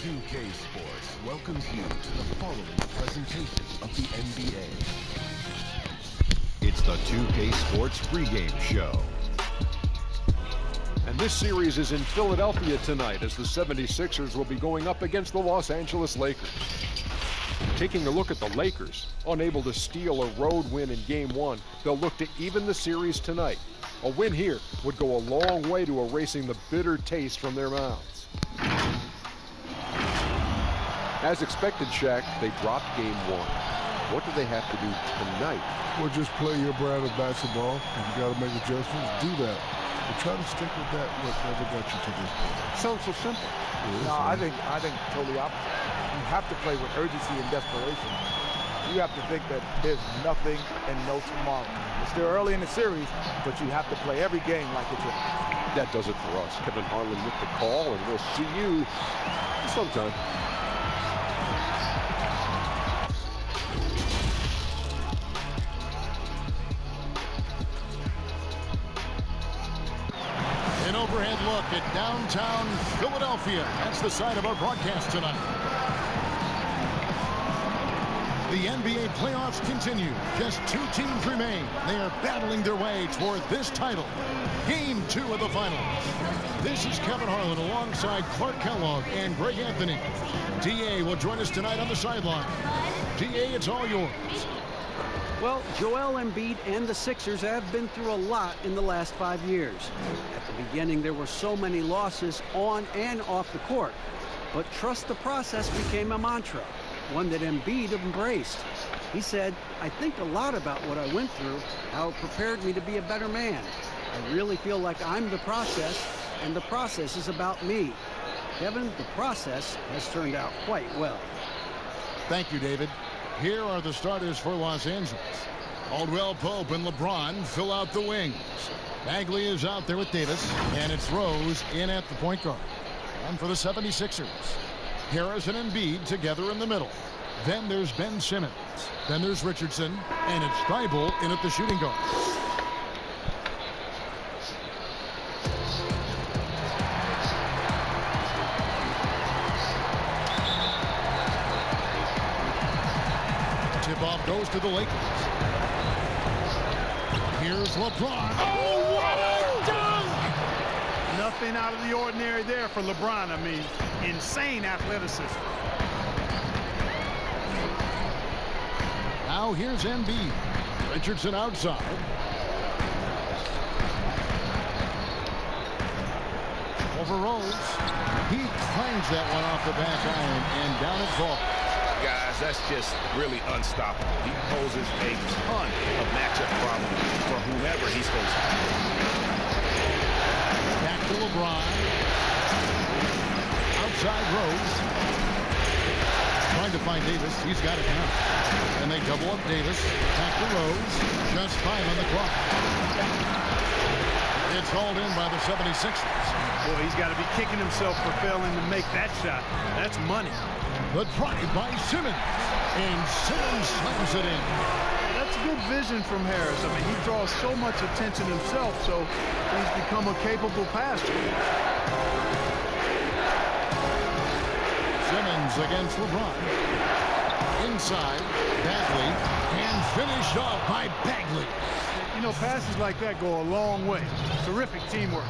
2K Sports welcomes you to the following presentation of the NBA. It's the 2K Sports pregame show. And this series is in Philadelphia tonight as the 76ers will be going up against the Los Angeles Lakers. Taking a look at the Lakers, unable to steal a road win in Game 1, they'll look to even the series tonight. A win here would go a long way to erasing the bitter taste from their mouths. As expected, Shaq, they dropped Game 1. What do they have to do tonight? Well, just play your brand of basketball. If you got to make adjustments, do that. But try to stick with that, whatever got you to this point. Sounds so simple. No, I think totally opposite. You have to play with urgency and desperation. You have to think that there's nothing and no tomorrow. It's still early in the series, but you have to play every game like it's your last. That does it for us. Kevin Harlan with the call, and we'll see you sometime. An overhead look at downtown Philadelphia. That's the site of our broadcast tonight. The NBA playoffs continue. Just two teams remain. They are battling their way toward this title. Game 2 of the finals. This is Kevin Harlan alongside Clark Kellogg and Greg Anthony. D.A. will join us tonight on the sideline. D.A., it's all yours. Well, Joel Embiid and the Sixers have been through a lot in the last 5 years. At the beginning, there were so many losses on and off the court. But trust the process became a mantra, one that Embiid embraced. He said, I think a lot about what I went through, how it prepared me to be a better man. I really feel like I'm the process, and the process is about me. Kevin, the process has turned out quite well. Thank you, David. Here are the starters for Los Angeles. Caldwell Pope and LeBron fill out the wings. Bagley is out there with Davis, and it's Rose in at the point guard. And for the 76ers, Harris and Embiid together in the middle. Then there's Ben Simmons. Then there's Richardson, and it's Thybulle in at the shooting guard. Tip-off goes to the Lakers. Here's LeBron. Oh, what a dunk! Nothing out of the ordinary there for LeBron. I mean, insane athleticism. Now here's Embiid. Richardson outside. Over Rose. He clangs that one off the back iron, and down it falls. Guys, that's just really unstoppable. He poses a ton of matchup problems for whoever he's facing. Back to LeBron. Outside Rose. Trying to find Davis. He's got it now. And they double up Davis. Back to Rose. Just 5 on the clock. It's hauled in by the 76ers. Boy, he's got to be kicking himself for failing to make that shot. That's money. The drive by Simmons. And Simmons slams it in. That's good vision from Harris. I mean, he draws so much attention himself, so he's become a capable passer. Simmons against LeBron. Inside, Bagley, and finished off by Bagley. You know, passes like that go a long way. Terrific teamwork.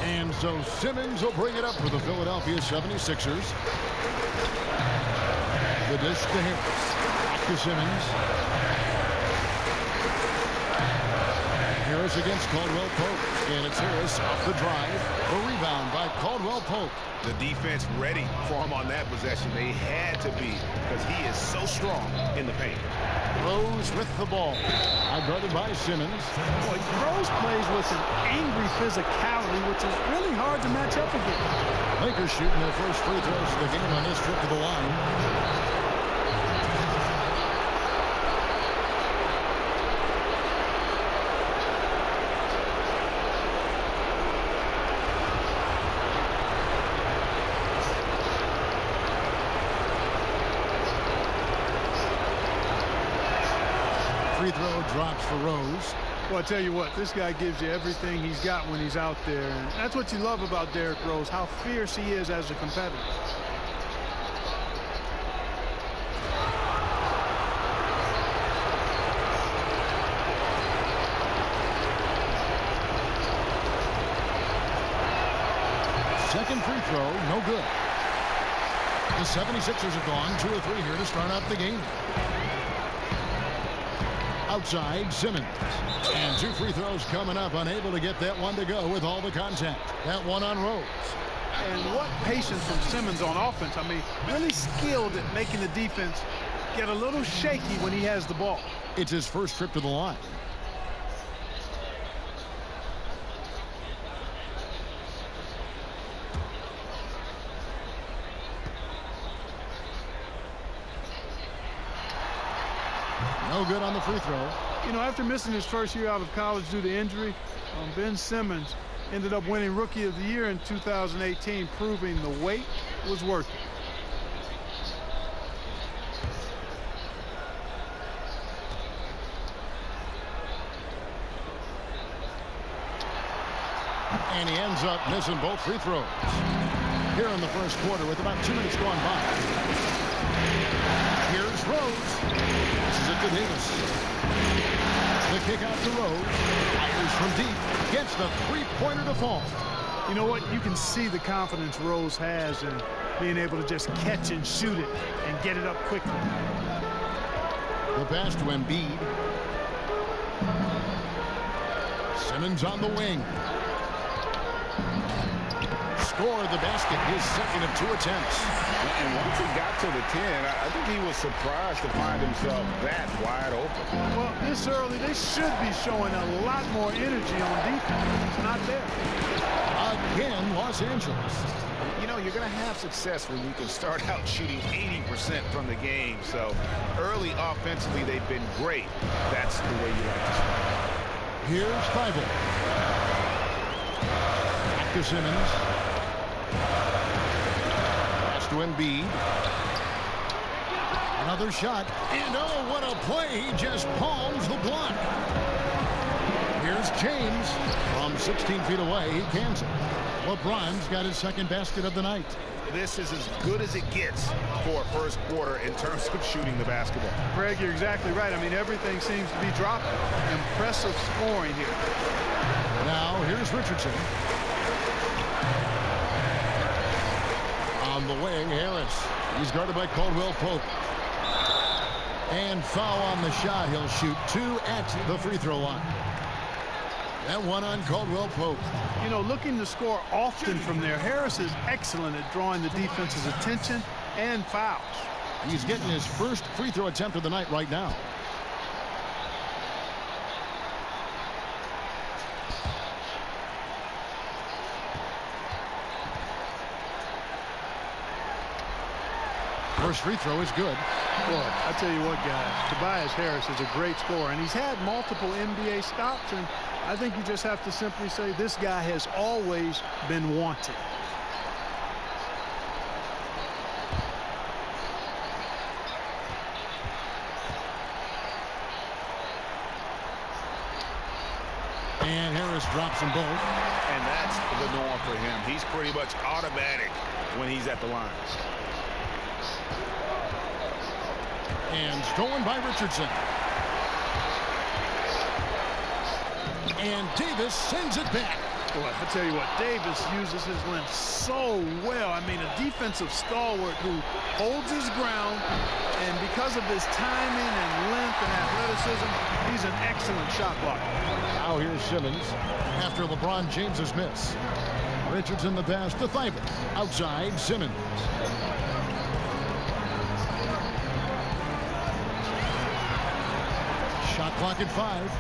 And so Simmons will bring it up for the Philadelphia 76ers. The dish to Harris. Back to Simmons. Harris against Caldwell Pope. And it's Harris off the drive. A rebound by Caldwell Pope. The defense ready for him on that possession. They had to be because he is so strong in the paint. Rose with the ball. Guarded by Simmons. Boy, Rose plays with an angry physicality, which is really hard to match up against. Lakers shooting their first free throws of the game on this trip to the line. Free throw drops for Rose. Well, I tell you what, this guy gives you everything he's got when he's out there. And that's what you love about Derrick Rose, how fierce he is as a competitor. Second free throw, no good. The 76ers have gone 2 of 3 here to start out the game. Outside, Simmons. And 2 free throws coming up, unable to get that one to go with all the contact. That one on Rose. And what patience from Simmons on offense. I mean, really skilled at making the defense get a little shaky when he has the ball. It's his first trip to the line. No good on the free throw. You know, after missing his first year out of college due to injury, Ben Simmons ended up winning Rookie of the Year in 2018, proving the wait was worth it. And he ends up missing both free throws here in the first quarter with about 2 minutes gone by. Here's Rose. This is it to Davis. The kick out to Rose. Fires from deep. Gets the three-pointer to fall. You know what? You can see the confidence Rose has in being able to just catch and shoot it and get it up quickly. The pass to Embiid. Simmons on the wing. Scored the basket, his second of 2 attempts. And once he got to the 10, I think he was surprised to find himself that wide open. Well, this early, they should be showing a lot more energy on defense. It's not there. Again, Los Angeles. You know, you're going to have success when you can start out shooting 80% from the game. So early offensively, they've been great. That's the way you like to start. Here's Thibault. Back to Simmons. Pass to Embiid. Another shot. And oh, what a play. He just palms the block. Here's James. From 16 feet away, he cans it. LeBron's got his second basket of the night. This is as good as it gets for a first quarter in terms of shooting the basketball. Greg, you're exactly right. I mean, everything seems to be dropping. Impressive scoring here. Now, here's Richardson. On the wing, Harris. He's guarded by Caldwell Pope. And foul on the shot. He'll shoot 2 at the free throw line. That one on Caldwell Pope. You know, looking to score often from there. Harris is excellent at drawing the defense's attention and fouls. He's getting his first free throw attempt of the night right now. First free throw is good. Boy, I tell you what, guys, Tobias Harris is a great scorer, and he's had multiple NBA stops, and I think you just have to simply say this guy has always been wanted. And Harris drops them both. And that's the norm for him. He's pretty much automatic when he's at the line. And stolen by Richardson. And Davis sends it back. Boy, I tell you what, Davis uses his length so well. I mean, a defensive stalwart who holds his ground, and because of his timing and length and athleticism, he's an excellent shot blocker. Now here's Simmons after LeBron James's miss. Richardson the pass to Thibault. Outside, Simmons. Shot clock at 5.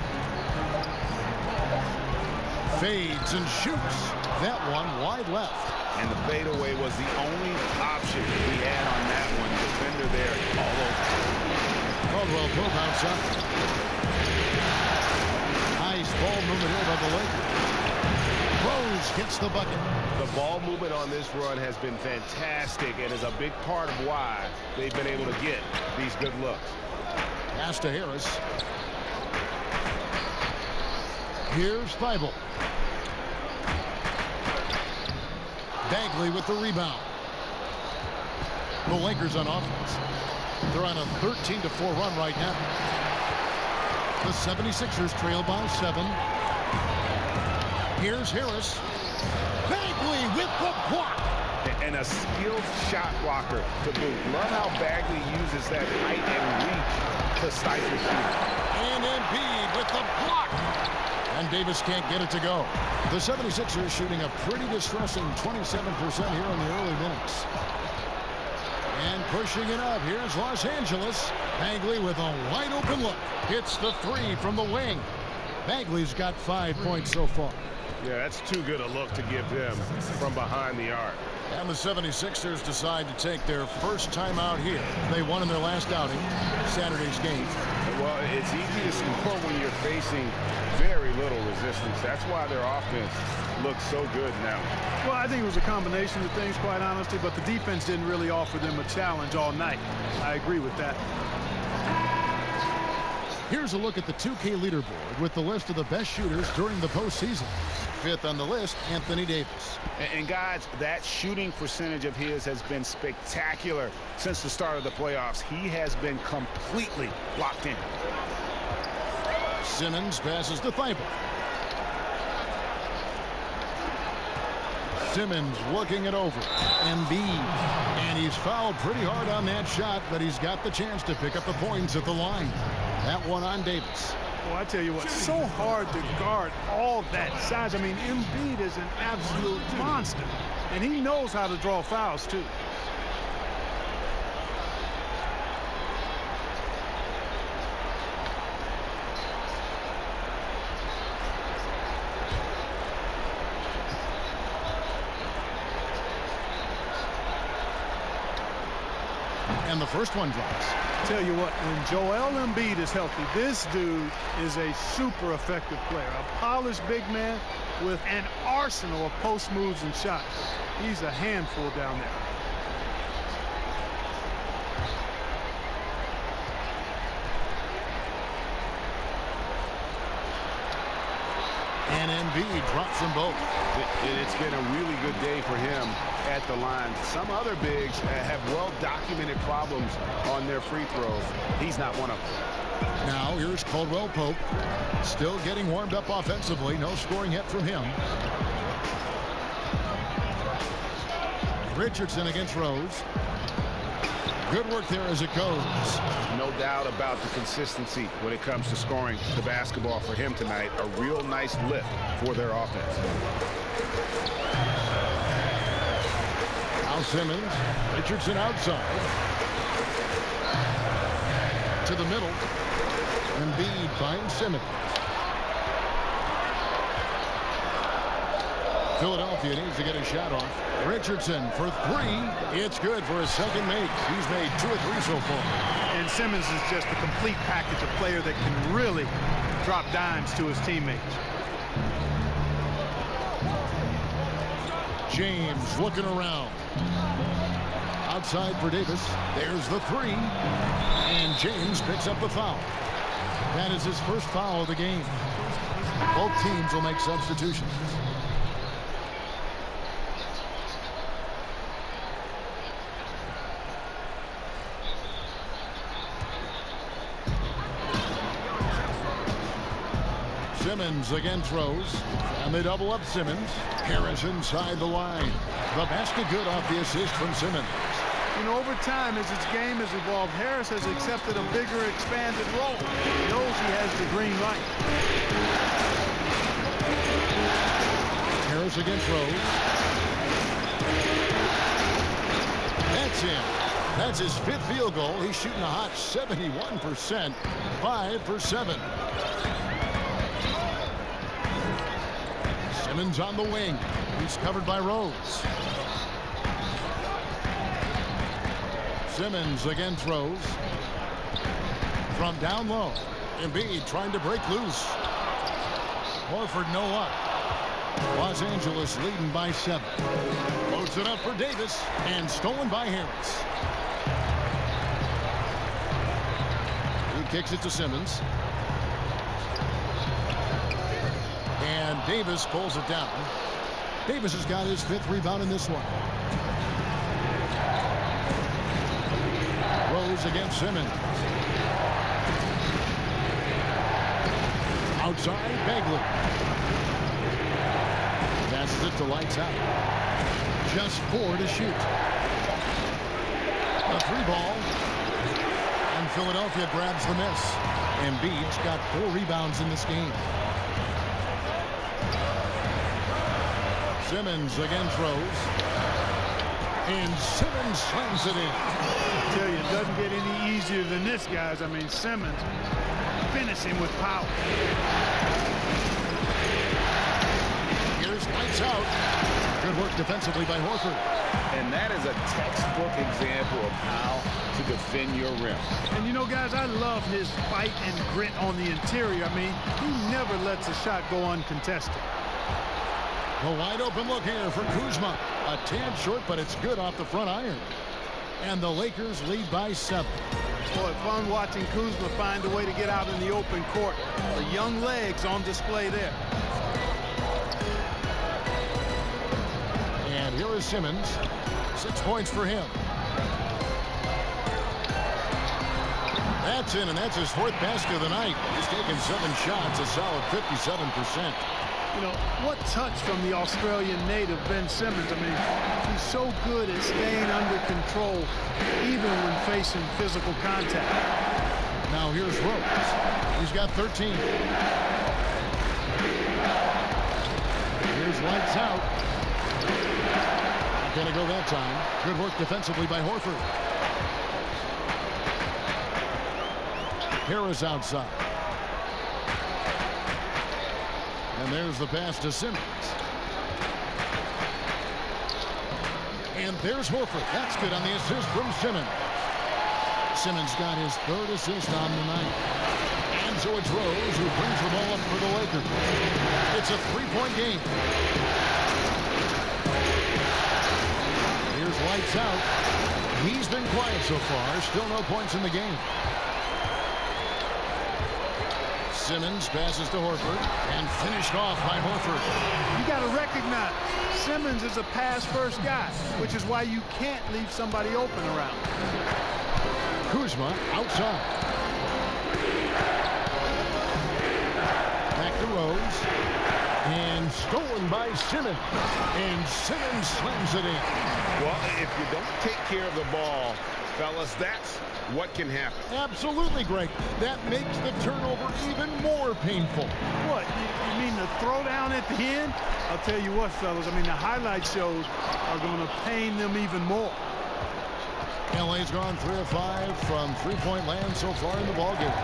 Fades and shoots. That one wide left. And the fadeaway was the only option he had on that one. Defender there all over. Caldwell Pope outside. Nice ball movement here by the Lakers. Rose gets the bucket. The ball movement on this run has been fantastic and is a big part of why they've been able to get these good looks. Pass to Harris. Here's Thibault. Bagley with the rebound. The Lakers on offense. They're on a 13-4 run right now. The 76ers trail by 7. Here's Harris. Bagley with the block. And a skilled shot blocker to boot. Love how Bagley uses that height and reach to stifle shooting. And Embiid with the block. And Davis can't get it to go. The 76ers shooting a pretty distressing 27% here in the early minutes. And pushing it up. Here's Los Angeles. Bagley with a wide open look. Hits the three from the wing. Bagley's got 5 points so far. Yeah, that's too good a look to give them from behind the arc. And the 76ers decide to take their first time out here. They won in their last outing, Saturday's game. Well, it's easy to score when you're facing very little resistance. That's why their offense looks so good now. Well, I think it was a combination of things, quite honestly, but the defense didn't really offer them a challenge all night. I agree with that. Here's a look at the 2K leaderboard with the list of the best shooters during the postseason. Fifth on the list, Anthony Davis. And guys, that shooting percentage of his has been spectacular since the start of the playoffs. He has been completely locked in. Simmons passes to Thibault. Simmons working it over. Embiid. And he's fouled pretty hard on that shot, but he's got the chance to pick up the points at the line. That one on Davis. Well, I tell you what, so hard to guard all that size. I mean, Embiid is an absolute monster, and he knows how to draw fouls, too. And the first one drops. Tell you what, when Joel Embiid is healthy, this dude is a super effective player. A polished big man with an arsenal of post moves and shots. He's a handful down there. And Embiid drops them both. It's been a really good day for him at the line. Some other bigs have well-documented problems on their free throws. He's not one of them. Now here's Caldwell Pope. Still getting warmed up offensively. No scoring yet from him. Richardson against Rose. Good work there as it goes. No doubt about the consistency when it comes to scoring the basketball for him tonight. A real nice lift for their offense. Now Simmons. Richardson outside. To the middle. Embiid finds Simmons. Philadelphia needs to get a shot off. Richardson for three. It's good for his second make. He's made 2 or 3 so far. And Simmons is just a complete package of player that can really drop dimes to his teammates. James looking around. Outside for Davis. There's the three. And James picks up the foul. That is his first foul of the game. Both teams will make substitutions. Simmons against Rose. And they double up Simmons. Harris inside the line. The basket good off the assist from Simmons. You know, over time, as his game has evolved, Harris has accepted a bigger, expanded role. He knows he has the green light. Harris against Rose. That's him. That's his 5th field goal. He's shooting a hot 71%. 5 for 7. Simmons on the wing. He's covered by Rose. Simmons against Rose. From down low. Embiid trying to break loose. Horford no luck. Los Angeles leading by 7. Loads it up for Davis. And stolen by Harris. He kicks it to Simmons. And Davis pulls it down. Davis has got his 5th rebound in this one. Rose against Simmons. Outside, Bagley. Passes it to Lights Out. Just 4 to shoot. A 3-ball. And Philadelphia grabs the miss. Embiid's got 4 rebounds in this game. Simmons against Rose. And Simmons slams it in. I tell you, it doesn't get any easier than this, guys. I mean, Simmons finishing with power. Here's Lights Out. Good work defensively by Horford. And that is a textbook example of how to defend your rim. And you know, guys, I love his fight and grit on the interior. I mean, he never lets a shot go uncontested. A wide open look here for Kuzma. A tad short, but it's good off the front iron. And the Lakers lead by 7. Boy, fun watching Kuzma find a way to get out in the open court. The young legs on display there. And here is Simmons. 6 points for him. That's in, and that's his 4th basket of the night. He's taken 7 shots, a solid 57%. You know, what touch from the Australian native, Ben Simmons. I mean, he's so good at staying under control, even when facing physical contact. Now here's Rose. He's got 13. Here's Lights Out. Not gonna go that time. Good work defensively by Horford. Harris outside. And there's the pass to Simmons. And there's Horford. That's good on the assist from Simmons. Simmons got his 3rd assist on the night. And so it's Rose who brings the ball up for the Lakers. It's a 3-point game. Here's Lights Out. He's been quiet so far. Still no points in the game. Simmons passes to Horford and finished off by Horford. You got to recognize Simmons is a pass-first guy, which is why you can't leave somebody open around. Kuzma outside. Back to Rose. And stolen by Simmons. And Simmons slams it in. Well, if you don't take care of the ball, fellas, that's what can happen. Absolutely, Greg. That makes the turnover even more painful. What? You mean the throwdown at the end? I'll tell you what, fellas. I mean, the highlight shows are going to pain them even more. LA's gone 3 of 5 from 3-point land so far in the ballgame.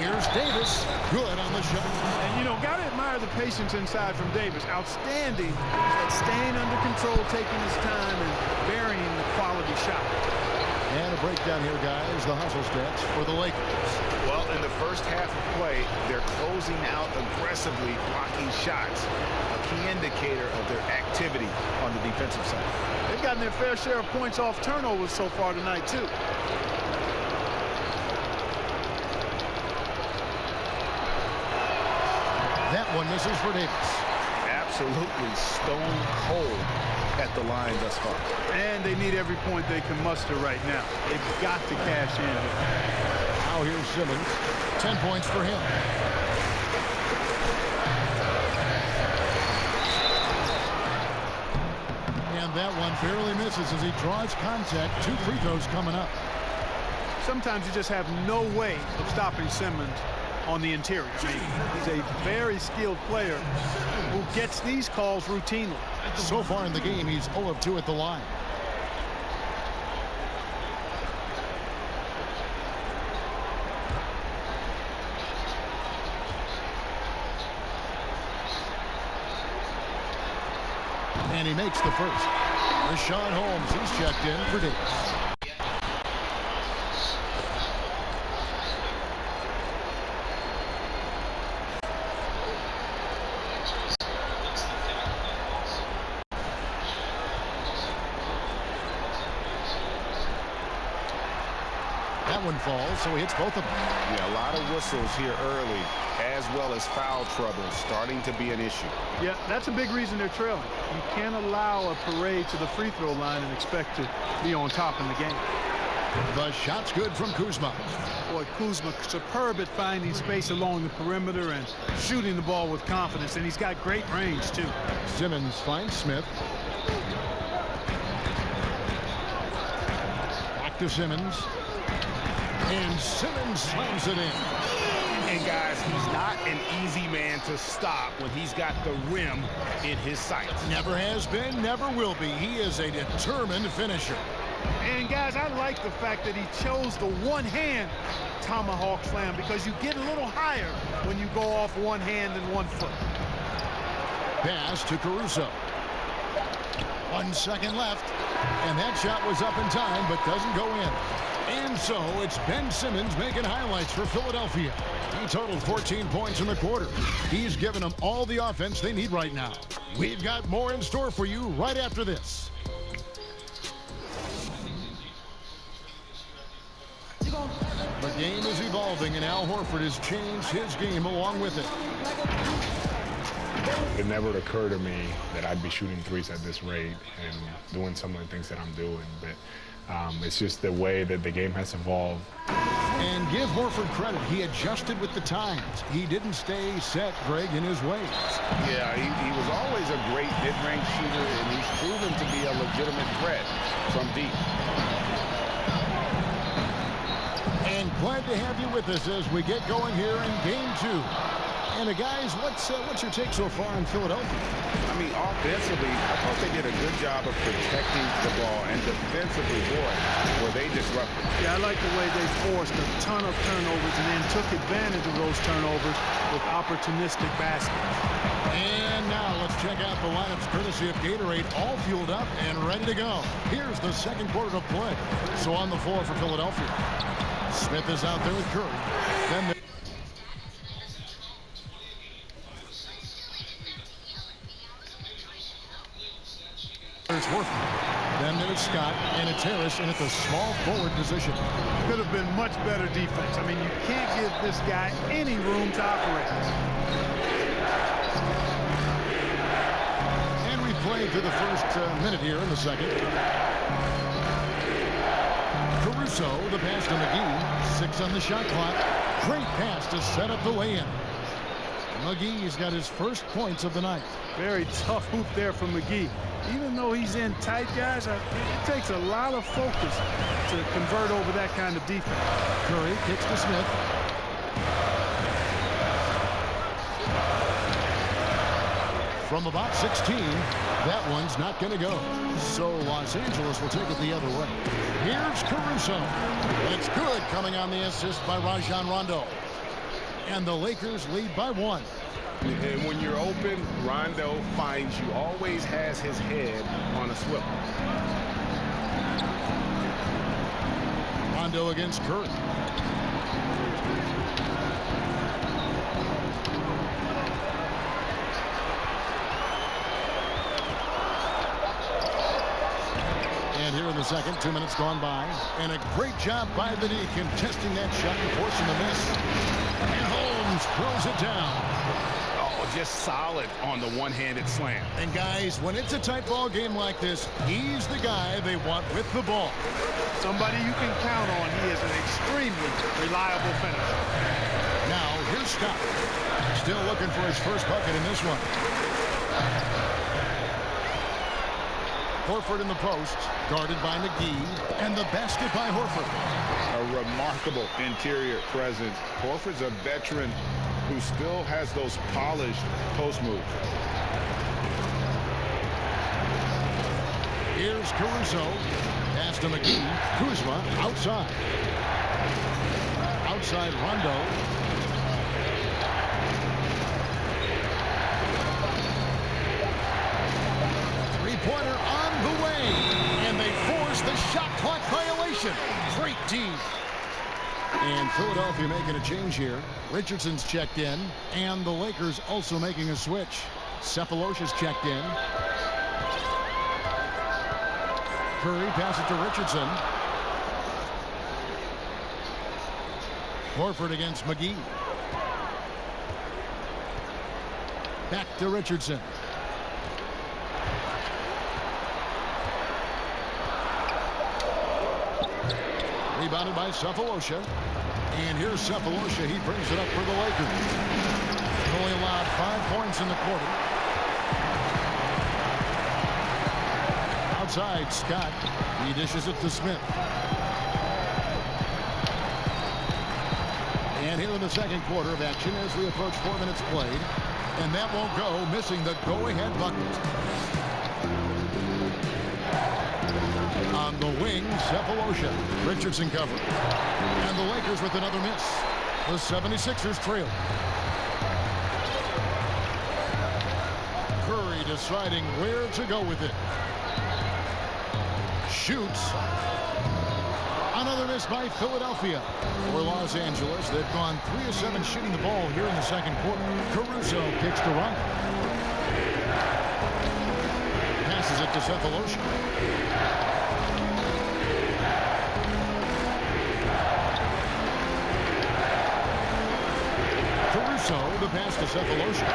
Here's Davis. Good on the shot. And, you know, got to admire the patience inside from Davis. Outstanding at staying under control, taking his time, and burying the quality shot. And a breakdown here, guys. The hustle stretch for the Lakers. Well, in the first half of play, they're closing out aggressively, blocking shots. A key indicator of their activity on the defensive side. They've gotten their fair share of points off turnovers so far tonight, too. That one misses for Davis. Absolutely stone cold at the line thus far. And they need every point they can muster right now. They've got to cash in here. Now here's Simmons. 10 points for him. And that one barely misses as he draws contact. 2 free throws coming up. Sometimes you just have no way of stopping Simmons on the interior. I mean, he's a very skilled player who gets these calls routinely. So far in the game, he's 0 of 2 at the line. And he makes the first. Richaun Holmes, he's checked in for Davis. One falls, so he hits both of them. Yeah, a lot of whistles here early, as well as foul trouble starting to be an issue. Yeah, that's a big reason they're trailing. You can't allow a parade to the free throw line and expect to be on top in the game. The shot's good from Kuzma. Boy, Kuzma superb at finding space along the perimeter and shooting the ball with confidence, and he's got great range too. Simmons finds Smith. Back to Simmons. And Simmons slams it in. And guys, he's not an easy man to stop when he's got the rim in his sights. Never has been, never will be. He is a determined finisher. And guys, I like the fact that he chose the one-hand tomahawk slam, because you get a little higher when you go off one hand and one foot. Pass to Caruso. 1 second left. And that shot was up in time, but doesn't go in. And so it's Ben Simmons making highlights for Philadelphia. He totaled 14 points in the quarter. He's given them all the offense they need right now. We've got more in store for you right after this. The game is evolving, and Al Horford has changed his game along with it. It never occurred to me that I'd be shooting threes at this rate and doing some of the things that I'm doing. But it's just the way that the game has evolved. And give Horford credit. He adjusted with the times. He didn't stay set, Greg, in his ways. Yeah, he was always a great mid-range shooter, and he's proven to be a legitimate threat from deep. And glad to have you with us as we get going here in Game 2. And guys, what's your take so far on Philadelphia? I mean, offensively, I thought they did a good job of protecting the ball, and defensively, boy, were they disruptive. Yeah, I like the way they forced a ton of turnovers and then took advantage of those turnovers with opportunistic baskets. And now let's check out the lineups courtesy of Gatorade, all fueled up and ready to go. Here's the second quarter of play. So on the floor for Philadelphia, Smith is out there with Curry. Then there's Horford. Then there's Scott, and it's Harris in at the small forward position. Could have been much better defense. I mean, you can't give this guy any room to operate. And we played through the first minute here in the second. Caruso, the pass to McGee. 6 on the shot clock. Great pass to set up the lay-in. McGee's got his first points of the night. Very tough hoop there from McGee. Even though he's in tight, guys, it takes a lot of focus to convert over that kind of defense. Curry kicks to Smith. From about 16, that one's not going to go. So Los Angeles will take it the other way. Here's Caruso. It's good, coming on the assist by Rajon Rondo. And the Lakers lead by 1. And when you're open, Rondo finds you, always has his head on a swivel. Rondo against Curry. And here in the second, 2 minutes gone by. And a great job by the D contesting that shot and forcing the miss. And Holmes throws it down. Just solid on the one-handed slam. And guys, when it's a tight ball game like this, he's the guy they want with the ball. Somebody you can count on. He is an extremely reliable finisher. Now here's Scott, still looking for his first bucket in this one. Horford in the post, guarded by McGee, and the basket by Horford. A remarkable interior presence. Horford's a veteran who still has those polished post moves. Here's Caruso. Pass to McGee. Kuzma outside. Outside Rondo. Three-pointer on the way. And they force the shot clock violation. Great team. And Philadelphia making a change here. Richardson's checked in, and the Lakers also making a switch. Cephalosha's checked in. Curry passes it to Richardson. Horford against McGee. Back to Richardson. Rebounded by Sefolosha. And here's Sefolosha. He brings it up for the Lakers. Only allowed 5 points in the quarter. Outside, Scott. He dishes it to Smith. And here in the second quarter of action as we approach 4 minutes played. And that won't go, missing the go-ahead bucket. On the wing, Sefolosha. Richardson covered. And the Lakers with another miss. The 76ers trail. Curry deciding where to go with it. Shoots. Another miss by Philadelphia. For Los Angeles, they've gone 3 of 7 shooting the ball here in the second quarter. Caruso kicks to Rondo. Passes it to Sefolosha. Caruso, the pass to Sefolosha.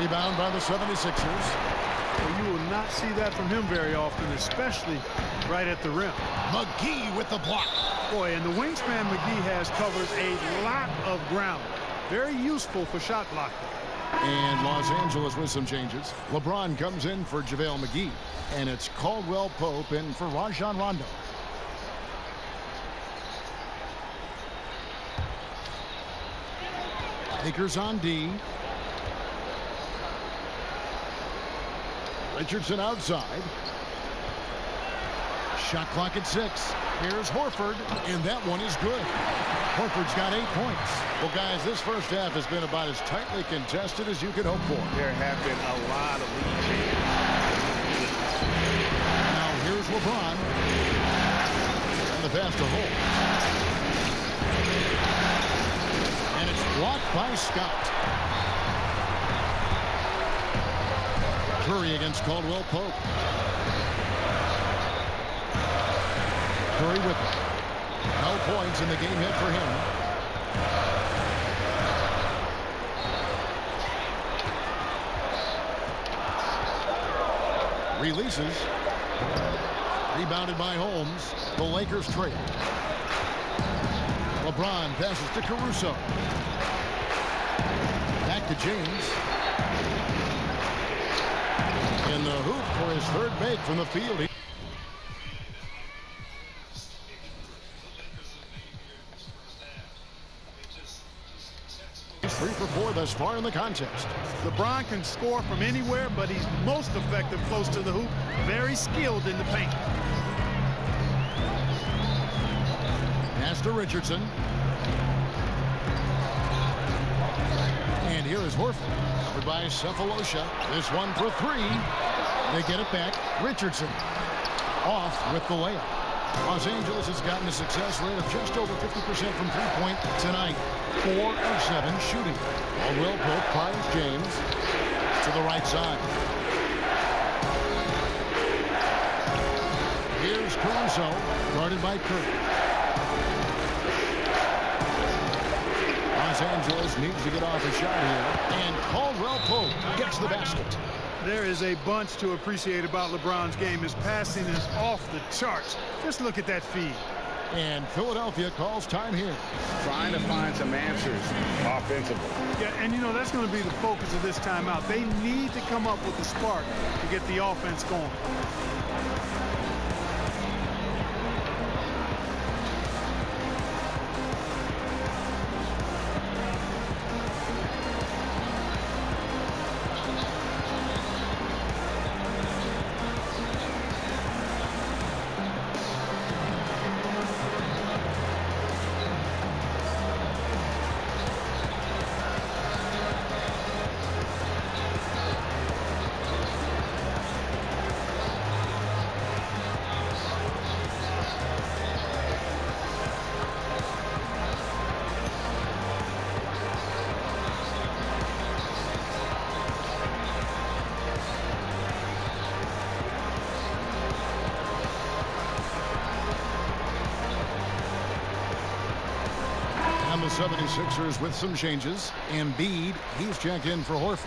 Rebound by the 76ers. Well, you will not see that from him very often, especially right at the rim. McGee with the block. Boy, and the wingspan McGee has covers a lot of ground. Very useful for shot blocking. And Los Angeles with some changes. LeBron comes in for JaVale McGee. And it's Caldwell Pope in for Rajon Rondo. Lakers on D. Richardson outside. Shot clock at 6. Here's Horford, and that one is good. Horford's got 8 points. Well, guys, this first half has been about as tightly contested as you could hope for. There have been a lot of lead changes. Now here's LeBron. And the pass to Holt. And it's blocked by Scott. Curry against Caldwell Pope. Curry with it. No points in the game hit for him. Releases. Rebounded by Holmes. The Lakers trail. LeBron passes to Caruso. Back to James. In the hoop for his third make from the field. 3 for 4 thus far in the contest. LeBron can score from anywhere, but he's most effective close to the hoop. Very skilled in the paint. Pass to Richardson. And here is Horford. Covered by Sefolosha. This one for 3. They get it back. Richardson off with the layup. Los Angeles has gotten a success rate of just over 50% from three-point tonight. 4 of 7 shooting. Caldwell Pope finds James to the right side. Here's Caruso, guarded by Curry. Los Angeles needs to get off a shot here, and Caldwell Pope gets the basket. There is a bunch to appreciate about LeBron's game. His passing is off the charts. Just look at that feed. And Philadelphia calls time here. Trying to find some answers offensively. Yeah, and you know, that's going to be the focus of this timeout. They need to come up with the spark to get the offense going. The 76ers with some changes. Embiid, he's checked in for Horford.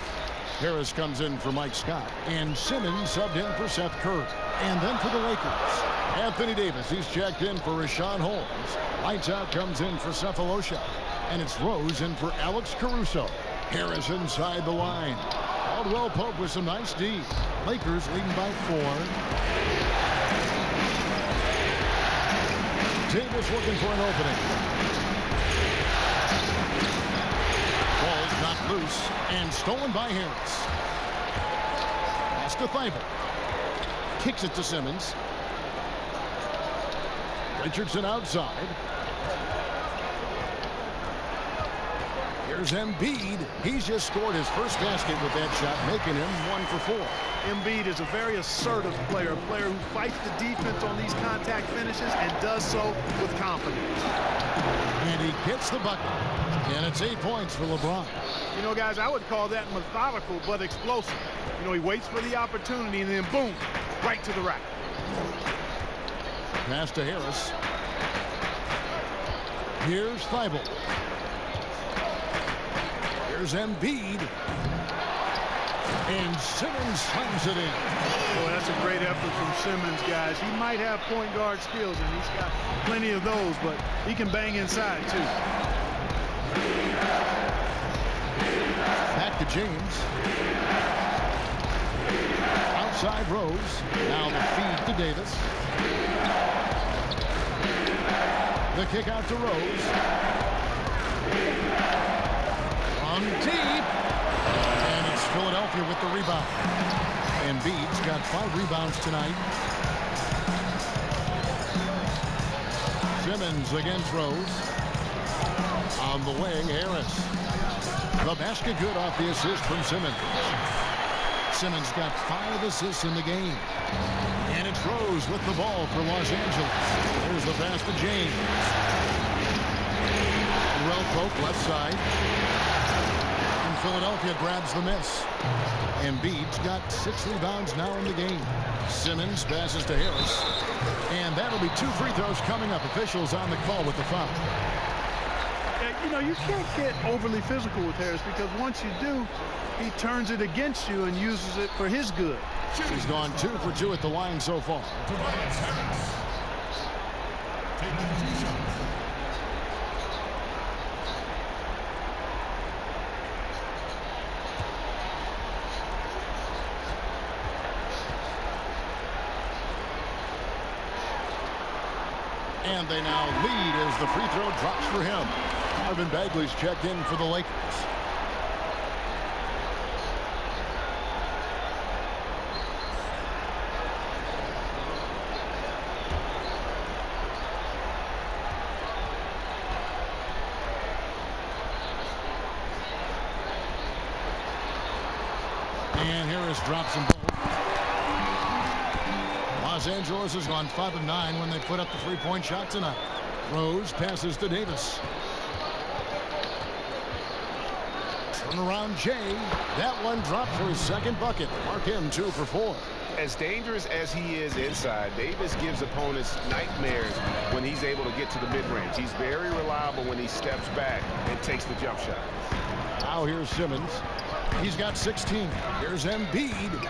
Harris comes in for Mike Scott. And Simmons subbed in for Seth Curry. And then for the Lakers, Anthony Davis. He's checked in for Rashawn Holmes. Lights out comes in for Cephalosha. And it's Rose in for Alex Caruso. Harris inside the line. Caldwell Pope with some nice D. Lakers leading by 4. Davis looking for an opening. Ball's knocked loose and stolen by Harris. Pass to Thibault. Kicks it to Simmons. Richardson outside. Here's Embiid. He's just scored his first basket with that shot, making him 1 for 4. Embiid is a very assertive player, a player who fights the defense on these contact finishes and does so with confidence. And he gets the bucket. And it's 8 points for LeBron. You know, guys, I would call that methodical but explosive. You know, he waits for the opportunity and then boom, right to the rack. Pass to Harris. Here's Thibault. Here's Embiid. And Simmons slams it in. Boy, that's a great effort from Simmons, guys. He might have point guard skills, and he's got plenty of those, but he can bang inside, too. Back to James. Outside Rose. Now the feed to Davis. The kick out to Rose. From deep. And it's Philadelphia with the rebound. Embiid's got 5 rebounds tonight. Simmons against Rose. On the wing, Harris. The basket good off the assist from Simmons. Simmons got 5 assists in the game. And it's Rose with the ball for Los Angeles. There's the pass to James. Well, Pope left side. And Philadelphia grabs the miss. Embiid's got 6 rebounds now in the game. Simmons passes to Harris. And that'll be 2 free throws coming up. Officials on the call with the foul. You know, you can't get overly physical with Harris because once you do, he turns it against you and uses it for his good. He's gone 2 for 2 at the line so far. And they now lead as the free throw drops for him. Marvin Bagley's checked in for the Lakers. And Harris drops them both. Los Angeles has gone 5 of 9 when they put up the 3-point shot tonight. Rose passes to Davis. Turnaround Jay. That one dropped for his second bucket. Mark him 2 for 4. As dangerous as he is inside, Davis gives opponents nightmares when he's able to get to the mid-range. He's very reliable when he steps back and takes the jump shot. Now here's Simmons. He's got 16. Here's Embiid.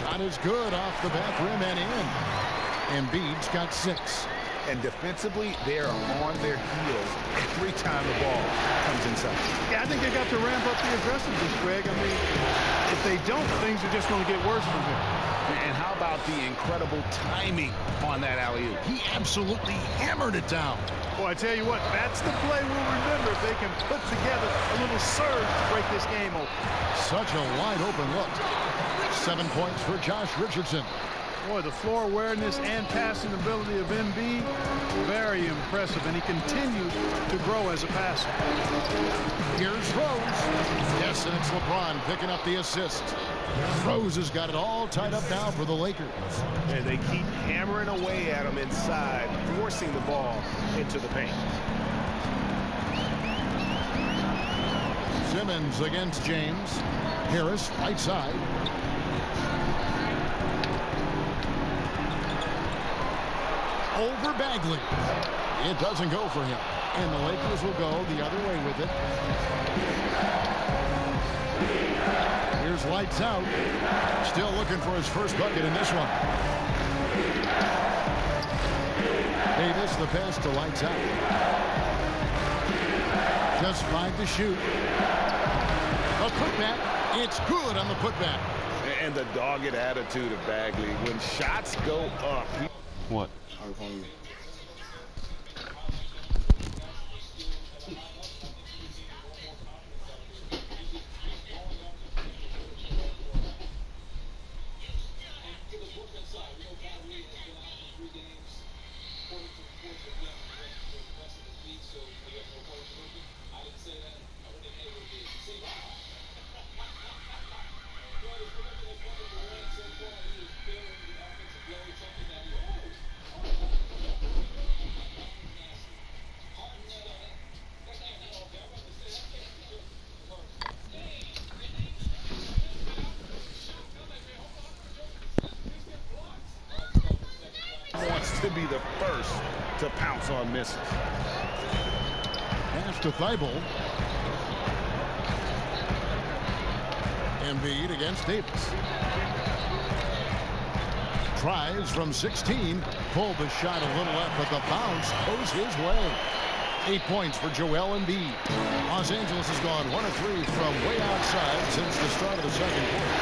Shot is good off the back rim and in. Embiid's got 6. And defensively, they're on their heels every time the ball comes inside. Yeah, I think they got to ramp up the aggressiveness, Greg. I mean, if they don't, things are just going to get worse from here. And how about the incredible timing on that alley-oop? He absolutely hammered it down. Boy, I tell you what, that's the play we'll remember if they can put together a little surge to break this game open. Such a wide open look. 7 points for Josh Richardson. Boy, the floor awareness and passing ability of Embiid, very impressive, and he continues to grow as a passer. Here's Rose. Yes, and it's LeBron picking up the assist. Rose has got it all tied up now for the Lakers. And they keep hammering away at him inside, forcing the ball into the paint. Simmons against James. Harris, right side. Over Bagley. It doesn't go for him. And the Lakers will go the other way with it. Here's lights out. Still looking for his first bucket in this one. Davis, the pass to lights out. Just 5 to shoot. A putback. It's good on the putback. And the dogged attitude of Bagley. When shots go up. What? Wants to be the first to pounce on misses. Pass to Thibault. Embiid against Davis. Tries from 16. Pulled the shot a little left, but the bounce goes his way. 8 points for Joel Embiid. Los Angeles has gone 1 of 3 from way outside since the start of the second quarter.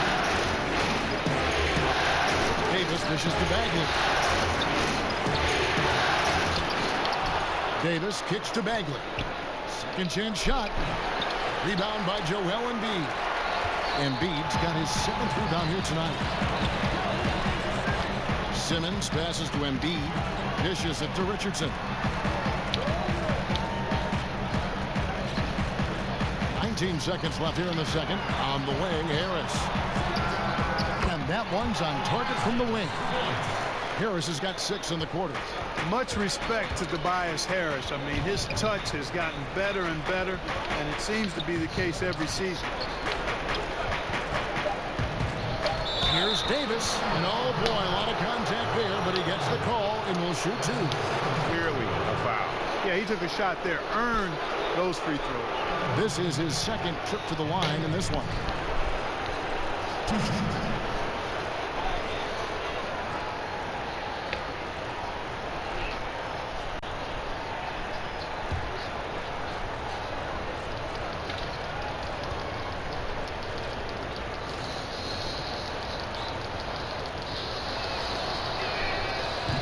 Davis dishes to Bagley. Davis kicks to Bagley. Second chance shot. Rebound by Joel Embiid. Embiid's got his 7th rebound here tonight. Simmons passes to Embiid. Dishes it to Richardson. 19 seconds left here in the second. On the wing, Harris. And that one's on target from the wing. Harris has got 6 in the quarter. Much respect to Tobias Harris. I mean, his touch has gotten better and better, and it seems to be the case every season. Here's Davis. And oh boy, a lot of contact there, but he gets the call and will shoot 2. Clearly a foul. Yeah, he took a shot there, earned those free throws. This is his 2nd trip to the line in this one.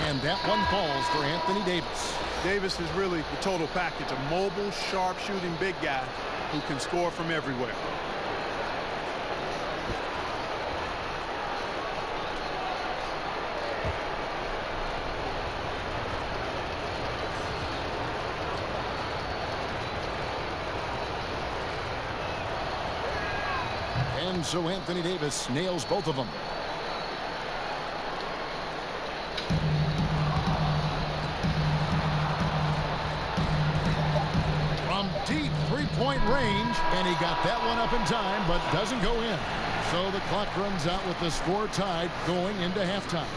And that one falls for Anthony Davis. Davis is really the total package, a mobile, sharp-shooting big guy who can score from everywhere. And so Anthony Davis nails both of them. Deep three-point range, and he got that one up in time, but doesn't go in. So the clock runs out with the score tied going into halftime.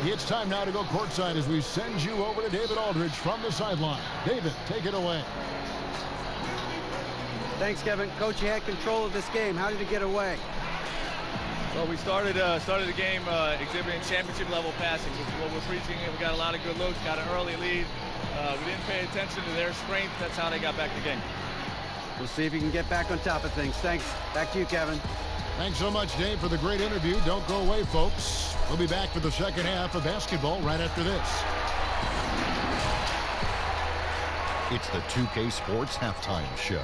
It's time now to go courtside as we send you over to David Aldridge from the sideline. David, take it away. Thanks, Kevin. Coach, you had control of this game. How did it get away? Well, we started the game exhibiting championship-level passing, which is what we're preaching. We got a lot of good looks, got an early lead. We didn't pay attention to their strength. That's how they got back the game. We'll see if you can get back on top of things. Thanks. Back to you, Kevin. Thanks so much, Dave, for the great interview. Don't go away, folks. We'll be back for the second half of basketball right after this. It's the 2K Sports Halftime Show.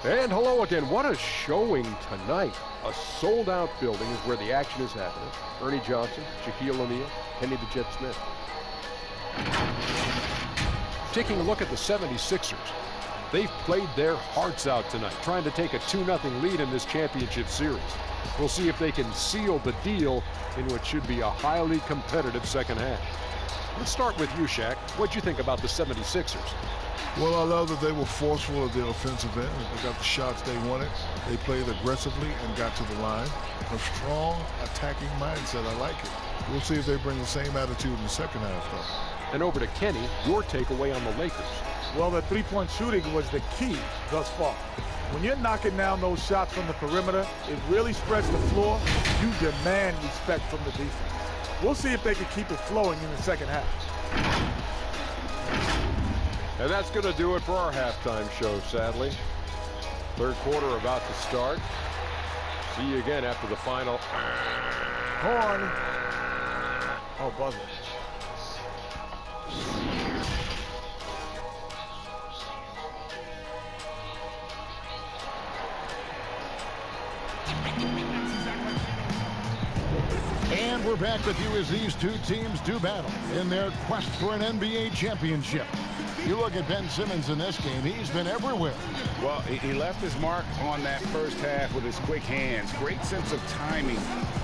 And hello again. What a showing tonight. A sold-out building is where the action is happening. Ernie Johnson, Shaquille O'Neal, Kenny the Jet Smith. Taking a look at the 76ers. They've played their hearts out tonight, trying to take a 2-0 lead in this championship series. We'll see if they can seal the deal in what should be a highly competitive second half. Let's start with you, Shaq. What'd you think about the 76ers? Well, I love that they were forceful at the offensive end. They got the shots they wanted. They played aggressively and got to the line. A strong attacking mindset. I like it. We'll see if they bring the same attitude in the second half, though. And over to Kenny, your takeaway on the Lakers. Well, the three-point shooting was the key thus far. When you're knocking down those shots from the perimeter, it really spreads the floor. You demand respect from the defense. We'll see if they can keep it flowing in the second half. And that's going to do it for our halftime show, sadly. Third quarter about to start. See you again after the final. Horn. Oh, buzzer. And we're back with you as these two teams do battle in their quest for an NBA championship. You look at Ben Simmons in this game, he's been everywhere. Well, he left his mark on that first half with his quick hands. Great sense of timing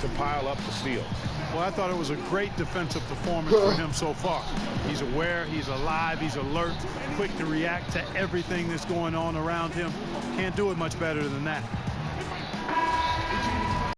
to pile up the steals. Well, I thought it was a great defensive performance for him so far. He's aware, he's alive, he's alert, quick to react to everything that's going on around him. Can't do it much better than that.